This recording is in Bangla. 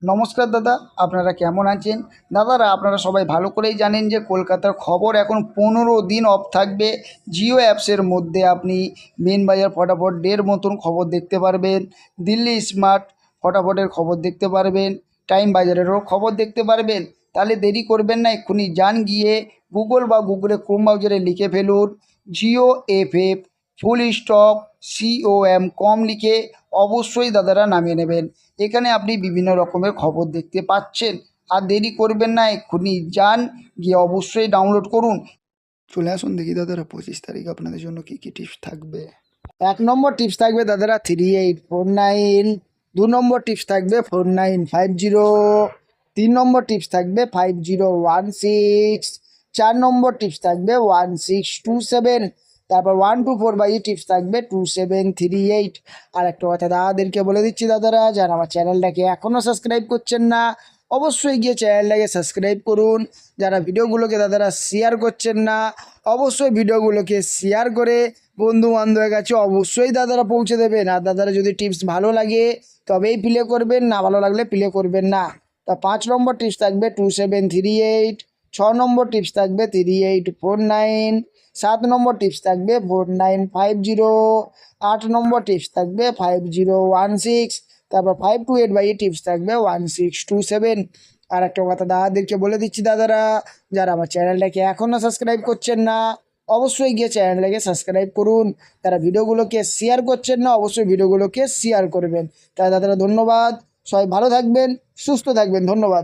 নমস্কার দাদা, আপনারা কেমন আছেন? দাদারা আপনারা সবাই ভালো করেই জানেন যে কলকাতার খবর এখন 15 দিন অফ থাকবে। জিও অ্যাপসের মধ্যে আপনি মেন বাজার ফটাফট ডের মতন খবর দেখতে পারবেন, দিল্লি স্মার্ট ফটাফটের খবর দেখতে পারবেন, টাইম বাজারেরও খবর দেখতে পারবেন। তাহলে দেরি করবেন না, এক্ষুনি যান গিয়ে গুগল বা গুগলে ক্রোম ব্রাউজারে লিখে ফেলুন Jio FF full stop COM কম লিখে অবশ্যই দাদারা নামিয়ে নেবেন। এখানে আপনি বিভিন্ন রকমের খবর দেখতে পাচ্ছেন। আর দেরি করবেন না, এক্ষুনি যান গিয়ে অবশ্যই ডাউনলোড করুন। চলে আসুন দেখি দাদারা 25 তারিখ আপনাদের জন্য কী কী টিপস থাকবে। 1 নম্বর টিপস থাকবে দাদারা 3849। 2 নম্বর টিপস থাকবে 4950। 3 নম্বর টিপস থাকবে 5016। 4 নম্বর টিপস থাকবে 1627। তারপর 124 বাই টিপস থাকবে 2738। আর একটা কথা দাদাদেরকে বলে দিচ্ছি দাদারা, যারা আমার চ্যানেলটাকে এখনও সাবস্ক্রাইব করছেন না অবশ্যই গিয়ে চ্যানেলটাকে সাবস্ক্রাইব করুন। যারা ভিডিওগুলোকে দাদারা শেয়ার করছেন না অবশ্যই ভিডিওগুলোকে শেয়ার করে বন্ধু বান্ধবের কাছে অবশ্যই দাদারা পৌঁছে দেবেন। আর দাদারা যদি টিপস ভালো লাগে তবেই প্লে করবেন, না ভালো লাগলে প্লে করবেন না। তা 5 নম্বর টিপস থাকবে 2738। 6 নম্বর টিপস থাকবে 3849। 7 নম্বর টিপস থাকবে 4950। 8 নম্বর টিপস থাকবে 5016। তারপর 528 বাই টিপস থাকবে 1627। আর একটা কথা দাদাদেরকে বলে দিচ্ছি দাদারা, যারা আমার চ্যানেলটাকে এখনও সাবস্ক্রাইব করছেন না অবশ্যই গিয়ে চ্যানেলটাকে সাবস্ক্রাইব করুন। যারা ভিডিওগুলোকে শেয়ার করছেন না অবশ্যই ভিডিওগুলোকে শেয়ার করবেন। তাই দাদারা ধন্যবাদ, সবাই ভালো থাকবেন, সুস্থ থাকবেন, ধন্যবাদ।